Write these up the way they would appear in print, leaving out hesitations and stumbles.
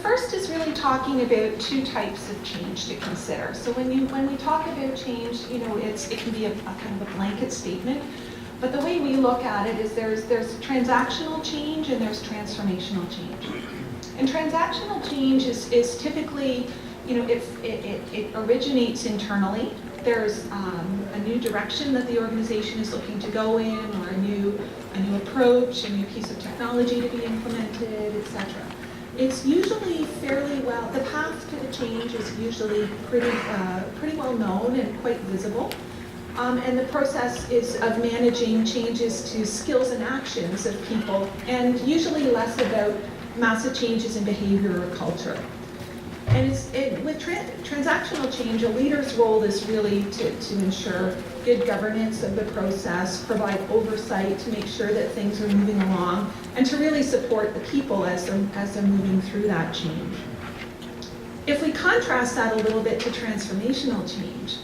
first is really talking about two types of change to consider. So when we talk about change, it can be a kind of a blanket statement, but the way we look at it is there's transactional change and there's transformational change. And transactional change is typically, it originates internally. There's a new direction that the organization is looking to go in, or a new approach, a new piece of technology to be implemented, etc. It's usually fairly well, the path to the change is usually pretty well known and quite visible. And the process is of managing changes to skills and actions of people, and usually less about massive changes in behavior or culture. And with transactional change, a leader's role is really to ensure good governance of the process, provide oversight to make sure that things are moving along, and to really support the people as they're moving through that change. If we contrast that a little bit to transformational change,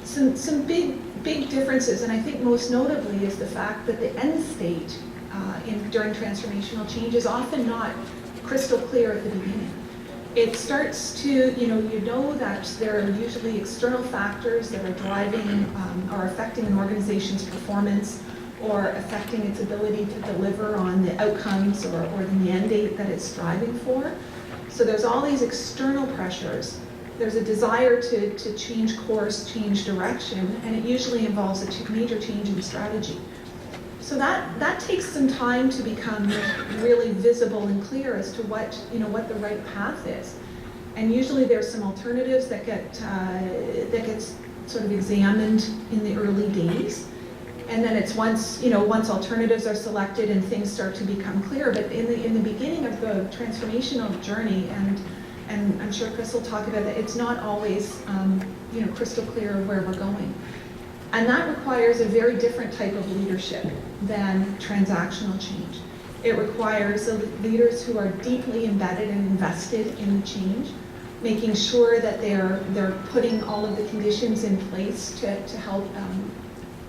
some big differences, and I think most notably is the fact that the end state during transformational change is often not crystal clear at the beginning. It starts to, you know that there are usually external factors that are driving or affecting an organization's performance, or affecting its ability to deliver on the outcomes or the mandate that it's striving for. So there's all these external pressures. There's a desire to change course, change direction, and it usually involves a major change in strategy. So that takes some time to become really visible and clear as to what the right path is. And usually there's some alternatives that get sort of examined in the early days. And then it's once alternatives are selected and things start to become clear. But in the beginning of the transformational journey, and I'm sure Chris will talk about that, it's not always crystal clear where we're going. And that requires a very different type of leadership than transactional change. It requires leaders who are deeply embedded and invested in the change, making sure that they're putting all of the conditions in place to help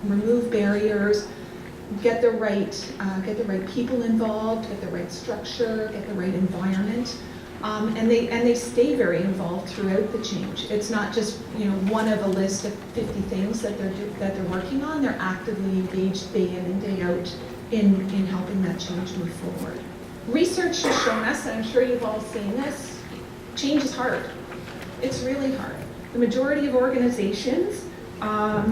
remove barriers, get the right people involved, get the right structure, get the right environment. And they stay very involved throughout the change. It's not just one of a list of 50 things that they're working on. They're actively engaged day in and day out in helping that change move forward. Research has shown us, and I'm sure you've all seen this, change is hard. It's really hard. The majority of organizations, are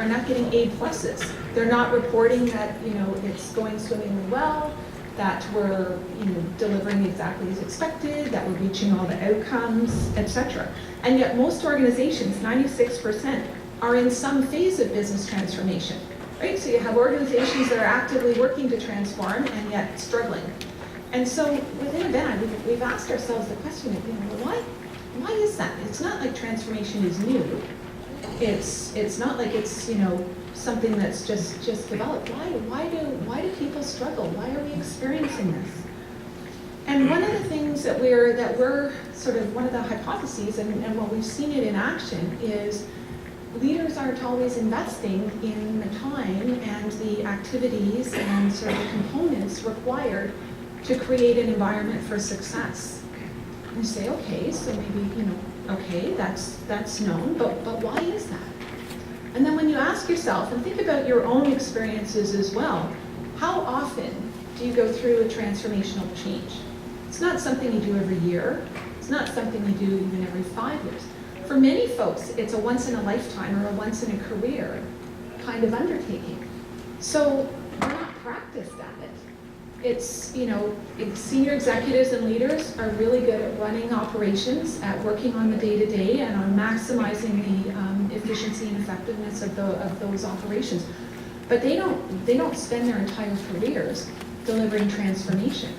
not getting A pluses. They're not reporting that it's going swimmingly well, that we're delivering exactly as expected, that we're reaching all the outcomes, etc. And yet most organizations, 96%, are in some phase of business transformation, right? So you have organizations that are actively working to transform and yet struggling. And so within Avena, we've asked ourselves the question, why is that? It's not like transformation is new. It's not like it's something that's just developed. Why do people struggle? Why are we experiencing this? And one of the things that we're sort of, one of the hypotheses, and what we've seen it in action, is leaders aren't always investing in the time and the activities and sort of the components required to create an environment for success. And you say, okay, so maybe okay, that's known, but why is that? And then when you ask yourself, and think about your own experiences as well, how often do you go through a transformational change? It's not something you do every year. It's not something you do even every 5 years. For many folks, it's a once in a lifetime or a once in a career kind of undertaking. So we're not practiced at it. It's, senior executives and leaders are really good at running operations, at working on the day-to-day and on maximizing the efficiency and effectiveness of those operations. But they don't spend their entire careers delivering transformation.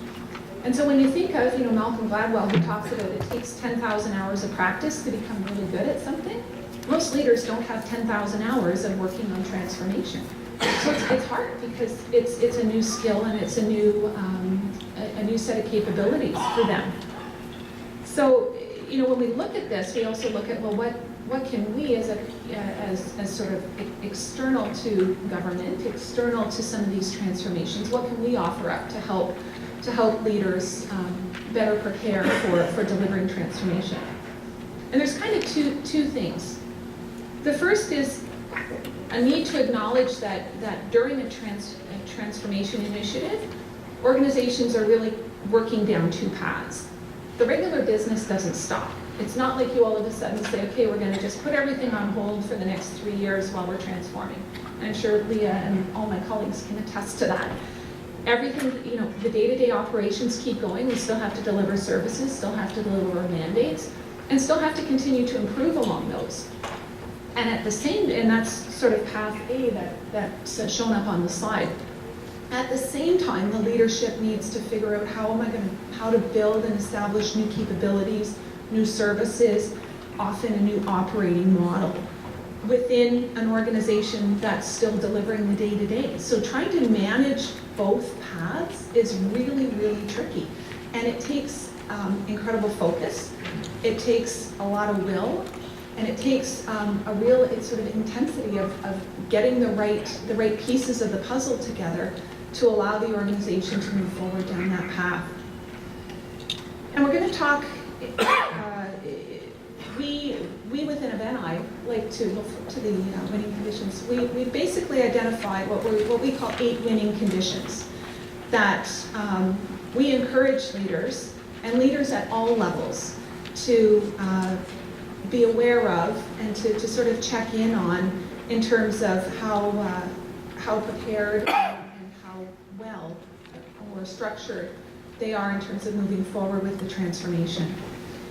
And so when you think of, Malcolm Gladwell, who talks about it takes 10,000 hours of practice to become really good at something, most leaders don't have 10,000 hours of working on transformation. So it's hard because it's a new skill and it's a new set of capabilities for them. So when we look at this, we also look at, well, what can we as sort of external to government, external to some of these transformations, what can we offer up to help to help leaders better prepare for delivering transformation. And there's kind of two things. The first is a need to acknowledge that during a transformation initiative, organizations are really working down two paths. The regular business doesn't stop. It's not like you all of a sudden say, okay, we're going to just put everything on hold for the next 3 years while we're transforming. And I'm sure Leah and all my colleagues can attest to that. Everything, the day-to-day operations keep going. We still have to deliver services, still have to deliver mandates, and still have to continue to improve along those. And and that's sort of path A that's shown up on the slide. At the same time, the leadership needs to figure out how to build and establish new capabilities, new services, often a new operating model within an organization that's still delivering the day-to-day. So trying to manage both paths is really, really tricky. And it takes incredible focus. It takes a lot of will. And it takes a real sort of intensity of getting the right pieces of the puzzle together to allow the organization to move forward down that path. And we're going to talk, we within Aveni like to look to the winning conditions. We basically identified what we call 8 winning conditions that we encourage leaders and leaders at all levels to be aware of and to sort of check in on in terms of how prepared and how well or structured they are in terms of moving forward with the transformation.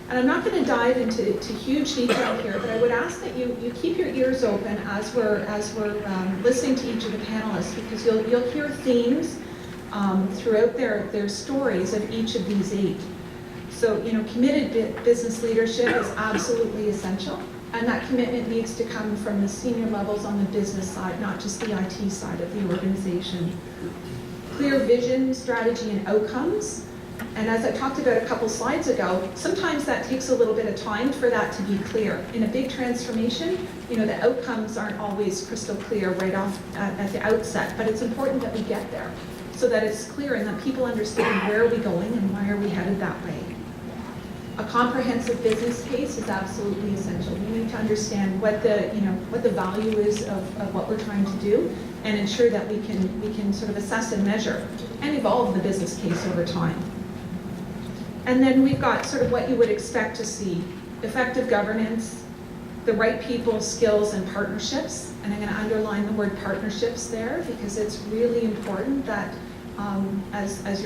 And I'm not going to dive into huge detail here, but I would ask that you keep your ears open as we're listening to each of the panelists, because you'll hear themes throughout their stories of each of these 8. So, committed business leadership is absolutely essential, and that commitment needs to come from the senior levels on the business side, not just the IT side of the organization. Clear vision, strategy, and outcomes. And as I talked about a couple slides ago, sometimes that takes a little bit of time for that to be clear. In a big transformation, the outcomes aren't always crystal clear right off at the outset, but it's important that we get there so that it's clear and that people understand where are we going and why are we headed that way. A comprehensive business case is absolutely essential. We need to understand what the value is of what we're trying to do and ensure that we can sort of assess and measure and evolve the business case over time. And then we've got sort of what you would expect to see: effective governance, the right people, skills, and partnerships. And I'm going to underline the word partnerships there because it's really important that as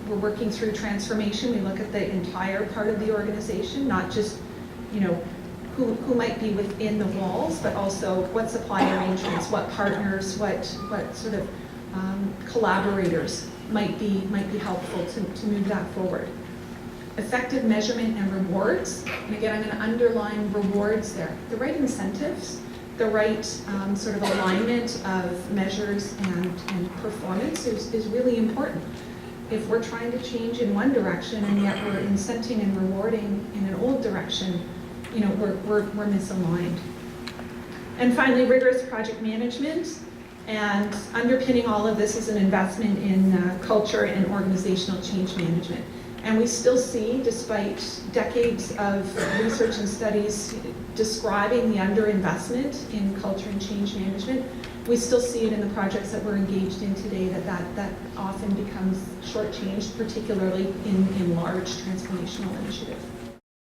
we're working through transformation, we look at the entire part of the organization, not just who might be within the walls, but also what supply arrangements, what partners, what sort of collaborators might be helpful to move that forward. Effective measurement and rewards. And again, I'm going to underline rewards there. The right incentives, the right sort of alignment of measures and performance is really important. If we're trying to change in one direction and yet we're incenting and rewarding in an old direction, we're misaligned. And finally, rigorous project management. And underpinning all of this is an investment in culture and organizational change management. And we still see, despite decades of research and studies describing the underinvestment in culture and change management, we still see it in the projects that we're engaged in today, that often becomes shortchanged, particularly in large transformational initiatives.